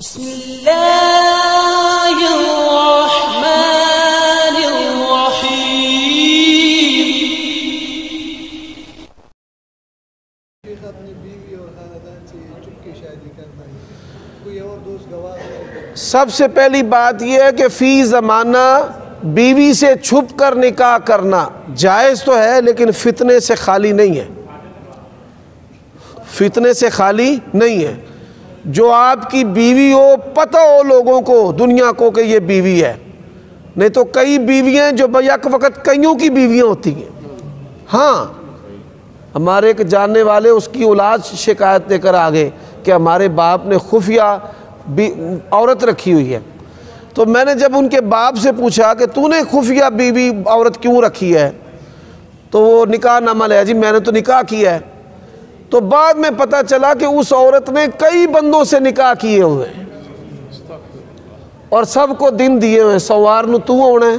بسم اللہ الرحمن الرحیم۔ اپنی بیوی اور خاندان سے چپکے شادی کرنا ہے، کوئی اور دوست گواہ ہے؟ سب سے پہلی بات یہ ہے کہ فی زمانہ بیوی سے چھپ کر نکاح کرنا جائز تو ہے، لیکن فتنے سے خالی نہیں ہے، فتنے سے خالی نہیں ہے۔ جو آپ کی بیوی ہو، پتہ ہو لوگوں کو، دنیا کو کہ یہ بیوی ہے، نہیں تو کئی بیویاں جو بیک وقت کئیوں کی بیویاں ہوتی ہیں۔ ہاں، ہمارے ایک جاننے والے اس کی اولاد شکایت لے کر آگے کہ ہمارے باپ نے خفیہ عورت رکھی ہوئی ہے۔ تو میں نے جب ان کے باپ سے پوچھا کہ تو نے خفیہ بیوی عورت کیوں رکھی ہے، تو وہ نکاح نامہ لیا، جی میں نے تو نکاح کیا ہے۔ تو بعد میں پتہ چلا کہ اس عورت نے کئی بندوں سے نکاح کیے ہوئے ہیں اور سب کو دن دیے ہوئے ہیں، سوار نو تو ہونا ہے،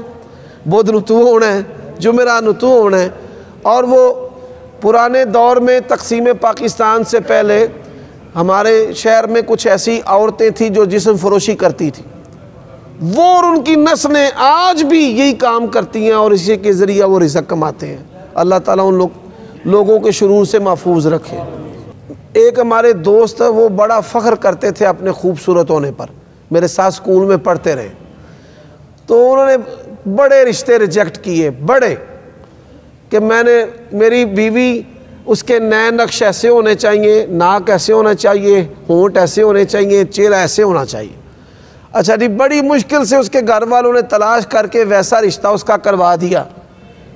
بدھ نو تو ہونا ہے، جمعرات نو تو ہونا ہے۔ اور وہ پرانے دور میں تقسیم پاکستان سے پہلے ہمارے شہر میں کچھ ایسی عورتیں تھیں جو جسم فروشی کرتی تھیں، وہ اور ان کی نسلیں آج بھی یہی کام کرتی ہیں اور اسی کے ذریعہ وہ رزق کماتے ہیں۔ اللہ تعالیٰ ان لوگوں کے شرور سے محفوظ رکھے۔ ایک ہمارے دوست وہ بڑا فخر کرتے تھے اپنے خوبصورت ہونے پر، میرے ساتھ سکول میں پڑھتے رہے، تو انہوں نے بڑے رشتے ریجیکٹ کیے، بڑے، کہ میری بیوی اس کے نئے نقش ایسے ہونے چاہیے، ناک ایسے ہونا چاہیے، ہونٹ ایسے ہونے چاہیے، چہرہ ایسے ہونا چاہیے۔ اچھا جی، بڑی مشکل سے اس کے گھر والوں نے تلاش کر کے ویسا رشتہ اس کا کروا دیا،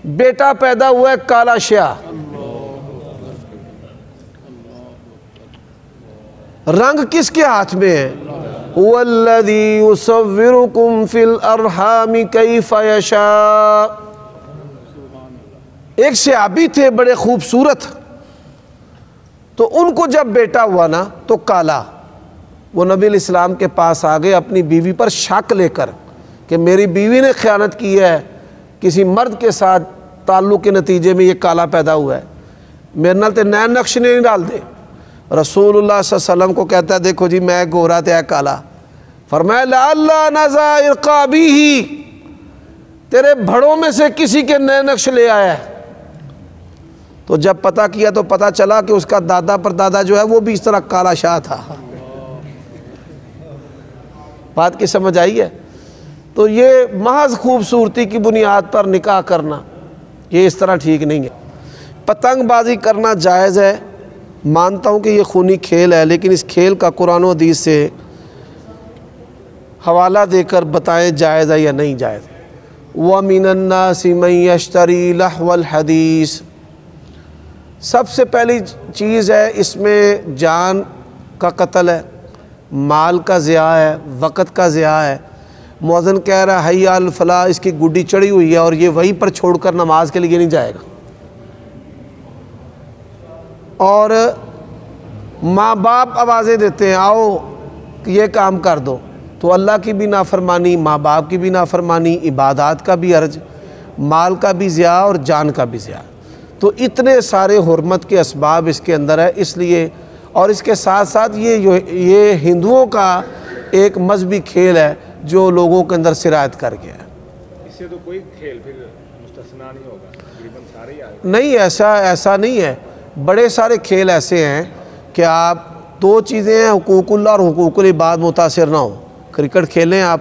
بیٹا پیدا ہوا ہے کالا شیعہ، رنگ کس کے ہاتھ میں ہے؟ هو الذی یصورکم فی الارحام کیف یشاء۔ ایک صحابی تھے بڑے خوبصورت، تو ان کو جب بیٹا ہوا نا تو کالا، وہ نبی علیہ السلام کے پاس آگئے اپنی بیوی پر شک لے کر کہ میری بیوی نے خیانت کی ہے، کسی مرد کے ساتھ تعلق کے نتیجے میں یہ کالا پیدا ہوا ہے، میرے نال تے نئے نقش نہیں ڈال دے۔ رسول اللہ صلی اللہ علیہ وسلم کو کہتا ہے دیکھو جی میں گورا تے ہے کالا، فرمایا لعلہ نظائر قابیہی، تیرے بھڑوں میں سے کسی کے نئے نقش لے آیا ہے۔ تو جب پتہ کیا تو پتہ چلا کہ اس کا دادا پر دادا جو ہے وہ بھی اس طرح کالا شاہ تھا۔ بات کی سمجھ آئی ہے؟ تو یہ محض خوبصورتی کی بنیاد پر نکاح کرنا یہ اس طرح ٹھیک نہیں ہے۔ پتنگ بازی کرنا جائز ہے، مانتا ہوں کہ یہ خونی کھیل ہے، لیکن اس کھیل کا قرآن و حدیث سے حوالہ دے کر بتائیں جائز ہے یا نہیں جائز۔ وَمِنَ النَّاسِ مَن يَشْتَرِي لَهْوَ الْحَدِيثِ، سب سے پہلی چیز ہے اس میں جان کا قتل ہے، مال کا ضیاع ہے، وقت کا ضیاع ہے۔ مؤذن کہہ رہا ہے حی علی الفلاح، اس کی گڈی چڑھی ہوئی ہے اور یہ وہیں پر چھوڑ کر نماز کے لیے نہیں جائے گا۔ اور ماں باپ آوازیں دیتے ہیں آؤ یہ کام کر دو، تو اللہ کی بھی نافرمانی، ماں باپ کی بھی نافرمانی، عبادات کا بھی عرج، مال کا بھی ضیاع اور جان کا بھی ضیاع۔ تو اتنے سارے حرمت کے اسباب اس کے اندر ہے، اس لیے اور اس کے ساتھ ساتھ یہ ہندوؤں کا ایک مذہبی کھیل ہے جو لوگوں کے اندر سرایت کر گیا ہے۔ اس سے تو کوئی کھیل پھر مستثنا نہیں ہوگا، تقریباً سارے ہی آئے۔ نہیں، ایسا نہیں ہے، بڑے سارے کھیل ایسے ہیں کہ آپ دو چیزیں ہیں، حقوق اللہ اور حقوق العباد متاثر نہ ہو۔ کرکٹ کھیلیں آپ،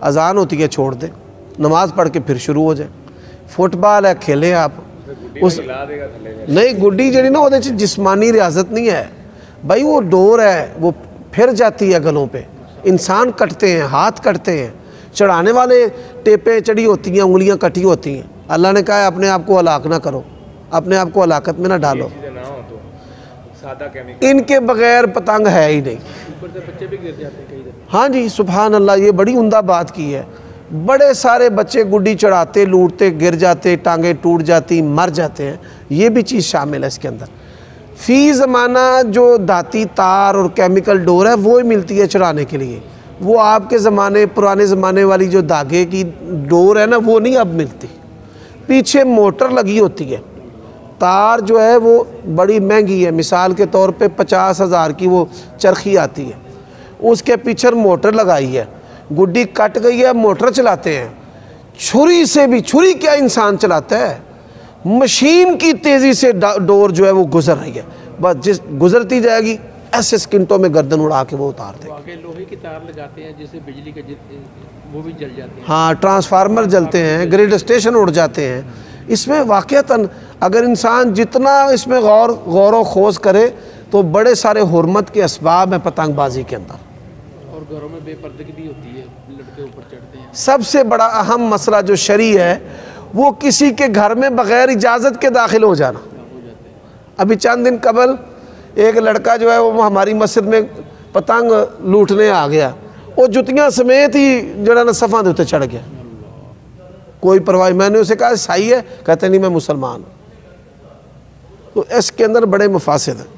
اذان ہوتی ہے چھوڑ دیں، نماز پڑھ کے پھر شروع ہو جائیں۔ فٹ بال ہے کھیلیں آپ، نہیں گڈی جڑی نا وہ جسمانی ریاضت نہیں ہے بھائی، وہ ڈور ہے، وہ پھر جاتی ہے گلوں پہ، انسان کٹتے ہیں، ہاتھ کٹتے ہیں، چڑھانے والے ٹیپیں چڑھی ہوتی ہیں، انگلیاں کٹی ہوتی ہیں۔ اللہ نے کہا ہے اپنے آپ کو ہلاک نہ کرو، اپنے آپ کو ہلاکت میں نہ ڈالو۔ ان کے بغیر پتنگ ہے ہی نہیں۔ ہاں جی سبحان اللہ، یہ بڑی عمدہ بات کی ہے، بڑے سارے بچے گڈی چڑھاتے لوٹتے گر جاتے، ٹانگیں ٹوٹ جاتی، مر جاتے ہیں، یہ بھی چیز شامل ہے اس کے اندر۔ فی زمانہ جو دھاتی تار اور کیمیکل ڈور ہے وہ ملتی ہے چڑھانے کے لیے، وہ آپ کے پرانے زمانے والی جو دھاگے کی ڈور ہے نا وہ نہیں اب ملتی، پیچھے موٹر لگی ہوتی ہے، تار جو ہے وہ بڑی مہنگی ہے، مثال کے طور پہ 50,000 کی وہ چرخی آتی ہے، اس کے پیچھے موٹر لگائی ہے، گڈی کٹ گئی ہے، موٹر چلاتے ہیں، چھری سے بھی، چھری کیا انسان چلاتا ہے، مشین کی تیزی سے ڈور جو ہے وہ گزر رہی ہے، بس جس گزرتی جائے گی ایسے سکنٹوں میں گردن اڑا کے وہ اتار دے گی۔ آگے لوہے کی تار لگاتے ہیں جس سے بجلی کے وہ بھی جل جاتے ہیں، ہاں ٹرانسفارمر جلتے ہیں، گریڈ اسٹیشن اڑ جاتے ہیں۔ اس میں واقعتاً اگر انسان جتنا اس میں غور و خوض کرے تو بڑے سارے حرمت کے اسباب ہیں پتنگ بازی کے اندر۔ اور گھروں میں بے پردگی بھی ہوتی ہے، لڑکے اوپر چڑھتے ہیں۔ سب سے بڑا اہم مسئلہ جو شرعی ہے وہ کسی کے گھر میں بغیر اجازت کے داخل ہو جانا۔ ابھی چند دن قبل ایک لڑکا جو ہے وہ ہماری مسجد میں پتنگ لوٹنے آ گیا، وہ جتیاں سمیت ہی جڑا نا صفحہ دے چڑھ گیا، کوئی پرواہ۔ میں نے اسے کہا صحیح ہے، کہتے نہیں میں مسلمان ہوں۔ تو اس کے اندر بڑے مفاسد ہیں۔